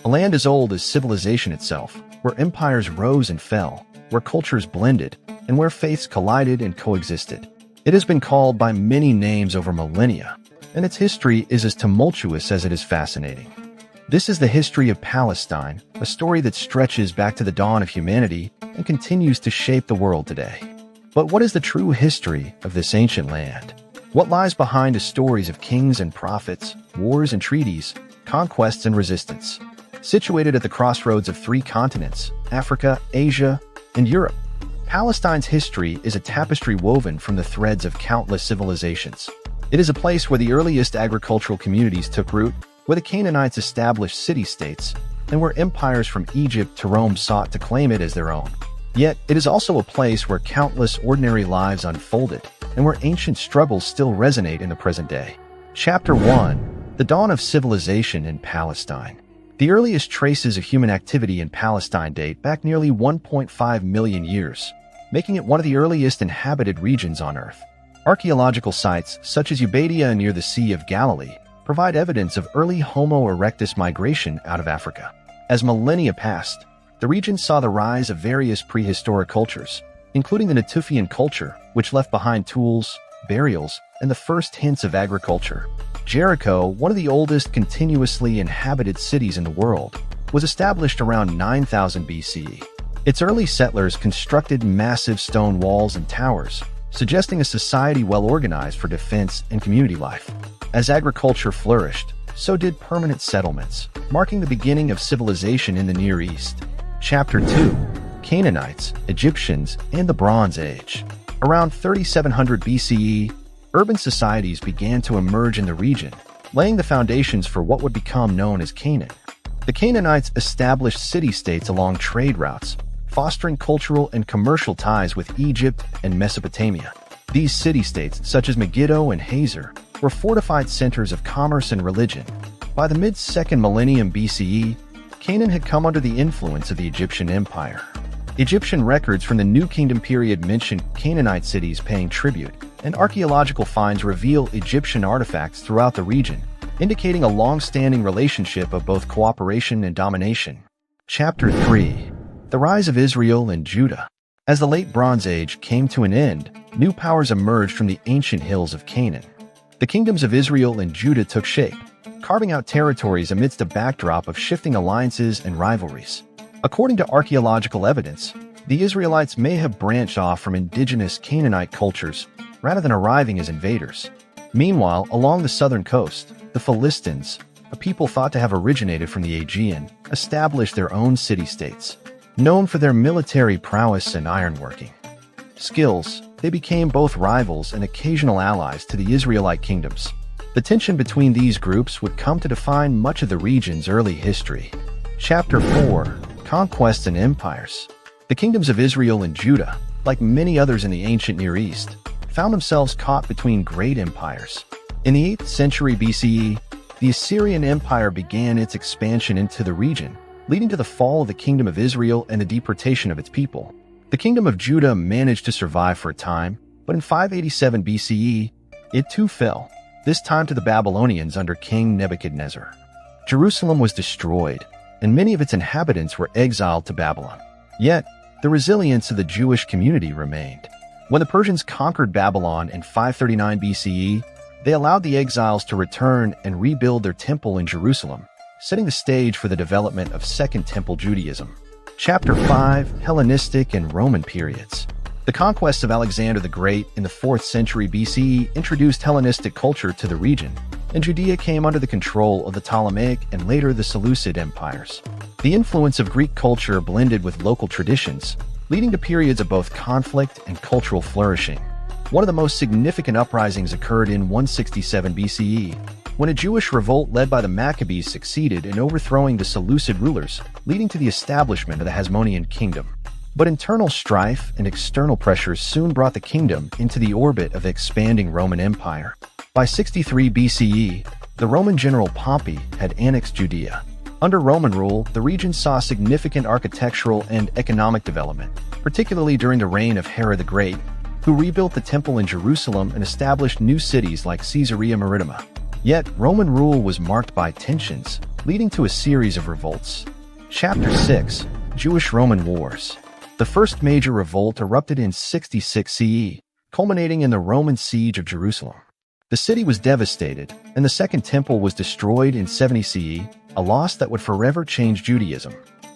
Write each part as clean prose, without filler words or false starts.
a land as old as civilization itself, where empires rose and fell, where cultures blended, and where faiths collided and coexisted. It has been called by many names over millennia, and its history is as tumultuous as it is fascinating. This is the history of Palestine, a story that stretches back to the dawn of humanity and continues to shape the world today. But what is the true history of this ancient land? What lies behind the stories of kings and prophets, wars and treaties, conquests and resistance? Situated at the crossroads of three continents, Africa, Asia, and Europe, Palestine's history is a tapestry woven from the threads of countless civilizations. It is a place where the earliest agricultural communities took root, where the Canaanites established city-states, and where empires from Egypt to Rome sought to claim it as their own. Yet, it is also a place where countless ordinary lives unfolded, and where ancient struggles still resonate in the present day. Chapter 1: The Dawn of Civilization in Palestine. The earliest traces of human activity in Palestine date back nearly 1.5 million years, making it one of the earliest inhabited regions on Earth. Archaeological sites, such as Eubadia near the Sea of Galilee, provide evidence of early Homo erectus migration out of Africa. As millennia passed, the region saw the rise of various prehistoric cultures, including the Natufian culture, which left behind tools, burials, and the first hints of agriculture. Jericho, one of the oldest continuously inhabited cities in the world, was established around 9000 BCE. Its early settlers constructed massive stone walls and towers, suggesting a society well organized for defense and community life. As agriculture flourished, so did permanent settlements, marking the beginning of civilization in the Near East. Chapter 2: Canaanites, Egyptians, and the Bronze Age. Around 3700 BCE, urban societies began to emerge in the region, laying the foundations for what would become known as Canaan. The Canaanites established city-states along trade routes, fostering cultural and commercial ties with Egypt and Mesopotamia. These city-states, such as Megiddo and Hazor, were fortified centers of commerce and religion. By the mid-2nd millennium BCE, Canaan had come under the influence of the Egyptian Empire. Egyptian records from the New Kingdom period mention Canaanite cities paying tribute, and archaeological finds reveal Egyptian artifacts throughout the region, indicating a long-standing relationship of both cooperation and domination. Chapter 3: The Rise of Israel and Judah. As the Late Bronze Age came to an end, new powers emerged from the ancient hills of Canaan. The kingdoms of Israel and Judah took shape, carving out territories amidst a backdrop of shifting alliances and rivalries. According to archaeological evidence, the Israelites may have branched off from indigenous Canaanite cultures rather than arriving as invaders. Meanwhile, along the southern coast, the Philistines, a people thought to have originated from the Aegean, established their own city-states. Known for their military prowess and ironworking skills, they became both rivals and occasional allies to the Israelite kingdoms. The tension between these groups would come to define much of the region's early history. Chapter 4: Conquests and Empires. The kingdoms of Israel and Judah, like many others in the ancient Near East, found themselves caught between great empires. In the 8th century BCE, the Assyrian Empire began its expansion into the region, leading to the fall of the Kingdom of Israel and the deportation of its people. The Kingdom of Judah managed to survive for a time, but in 587 BCE, it too fell, this time to the Babylonians under King Nebuchadnezzar. Jerusalem was destroyed, and many of its inhabitants were exiled to Babylon. Yet, the resilience of the Jewish community remained. When the Persians conquered Babylon in 539 BCE, they allowed the exiles to return and rebuild their temple in Jerusalem, setting the stage for the development of Second Temple Judaism. Chapter 5: Hellenistic and Roman Periods. The conquests of Alexander the Great in the 4th century BCE introduced Hellenistic culture to the region, and Judea came under the control of the Ptolemaic and later the Seleucid empires. The influence of Greek culture blended with local traditions, leading to periods of both conflict and cultural flourishing. One of the most significant uprisings occurred in 167 BCE, when a Jewish revolt led by the Maccabees succeeded in overthrowing the Seleucid rulers, leading to the establishment of the Hasmonean kingdom. But internal strife and external pressures soon brought the kingdom into the orbit of the expanding Roman Empire. By 63 BCE, the Roman general Pompey had annexed Judea. Under Roman rule, the region saw significant architectural and economic development, particularly during the reign of Herod the Great, who rebuilt the temple in Jerusalem and established new cities like Caesarea Maritima. Yet, Roman rule was marked by tensions, leading to a series of revolts. Chapter 6: Jewish-Roman Wars. The first major revolt erupted in 66 CE, culminating in the Roman siege of Jerusalem. The city was devastated, and the Second Temple was destroyed in 70 CE, a loss that would forever change Judaism.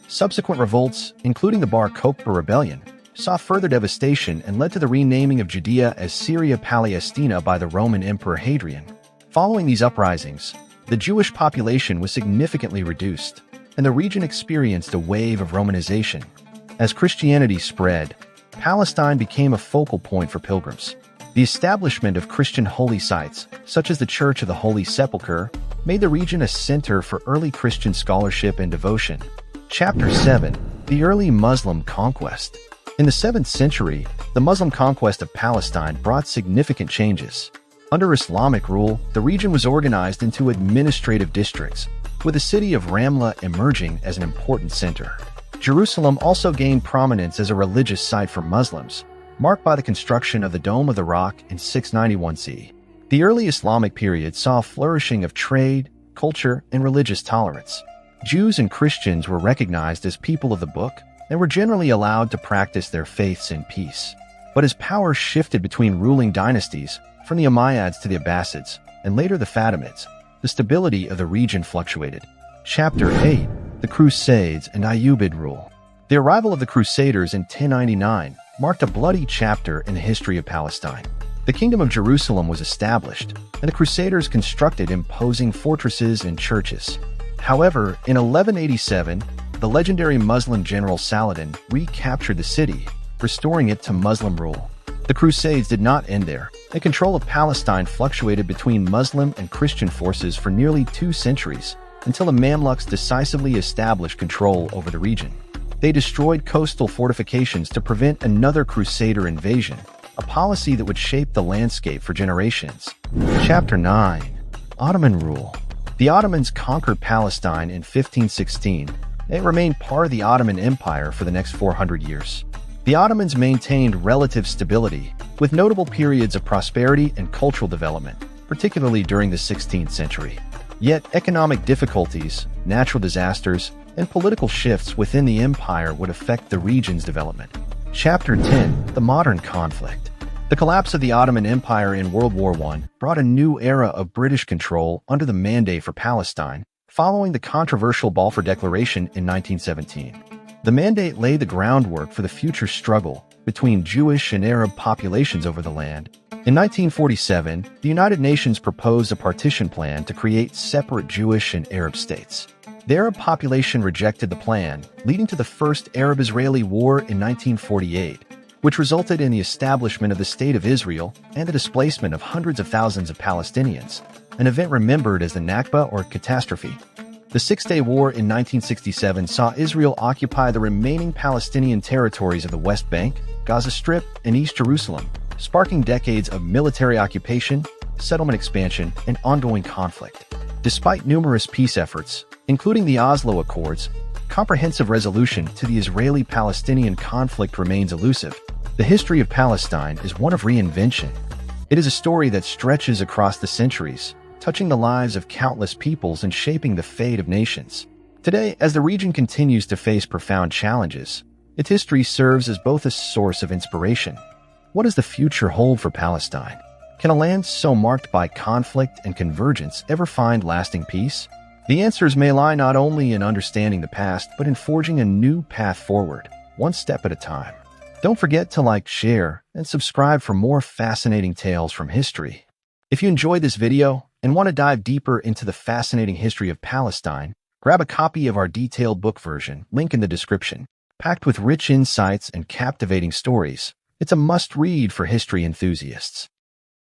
Subsequent revolts, including the Bar Kokhba rebellion, saw further devastation and led to the renaming of Judea as Syria Palestina by the Roman Emperor Hadrian. Following these uprisings, the Jewish population was significantly reduced, and the region experienced a wave of Romanization. As Christianity spread, Palestine became a focal point for pilgrims. The establishment of Christian holy sites, such as the Church of the Holy Sepulchre, made the region a center for early Christian scholarship and devotion. Chapter 7: The Early Muslim Conquest. In the 7th century, the Muslim conquest of Palestine brought significant changes. Under Islamic rule, the region was organized into administrative districts, with the city of Ramla emerging as an important center. Jerusalem also gained prominence as a religious site for Muslims, marked by the construction of the Dome of the Rock in 691 CE. The early Islamic period saw a flourishing of trade, culture, and religious tolerance. Jews and Christians were recognized as people of the book and were generally allowed to practice their faiths in peace. But as power shifted between ruling dynasties, from the Umayyads to the Abbasids, and later the Fatimids, the stability of the region fluctuated. Chapter 8: The Crusades and Ayyubid Rule. The arrival of the Crusaders in 1099 marked a bloody chapter in the history of Palestine. The Kingdom of Jerusalem was established, and the Crusaders constructed imposing fortresses and churches. However, in 1187, the legendary Muslim general Saladin recaptured the city, restoring it to Muslim rule. The Crusades did not end there, and control of Palestine fluctuated between Muslim and Christian forces for nearly 2 centuries, until the Mamluks decisively established control over the region. They destroyed coastal fortifications to prevent another Crusader invasion, a policy that would shape the landscape for generations. Chapter 9: Ottoman Rule. The Ottomans conquered Palestine in 1516, and it remained part of the Ottoman Empire for the next 400 years. The Ottomans maintained relative stability, with notable periods of prosperity and cultural development, particularly during the 16th century. Yet economic difficulties, natural disasters, and political shifts within the empire would affect the region's development. Chapter 10: The Modern Conflict. The collapse of the Ottoman Empire in World War I brought a new era of British control under the Mandate for Palestine, following the controversial Balfour Declaration in 1917. The Mandate laid the groundwork for the future struggle between Jewish and Arab populations over the land. In 1947, the United Nations proposed a partition plan to create separate Jewish and Arab states. The Arab population rejected the plan, leading to the First Arab-Israeli War in 1948, which resulted in the establishment of the State of Israel and the displacement of hundreds of thousands of Palestinians, an event remembered as the Nakba or catastrophe. The Six-Day War in 1967 saw Israel occupy the remaining Palestinian territories of the West Bank, Gaza Strip, and East Jerusalem, sparking decades of military occupation, settlement expansion, and ongoing conflict. Despite numerous peace efforts, including the Oslo Accords, comprehensive resolution to the Israeli-Palestinian conflict remains elusive. The history of Palestine is one of reinvention. It is a story that stretches across the centuries, touching the lives of countless peoples and shaping the fate of nations. Today, as the region continues to face profound challenges, its history serves as both a source of inspiration. What does the future hold for Palestine? Can a land so marked by conflict and convergence ever find lasting peace? The answers may lie not only in understanding the past, but in forging a new path forward, one step at a time. Don't forget to like, share, and subscribe for more fascinating tales from history. If you enjoyed this video and want to dive deeper into the fascinating history of Palestine, grab a copy of our detailed book version, link in the description. Packed with rich insights and captivating stories, it's a must-read for history enthusiasts.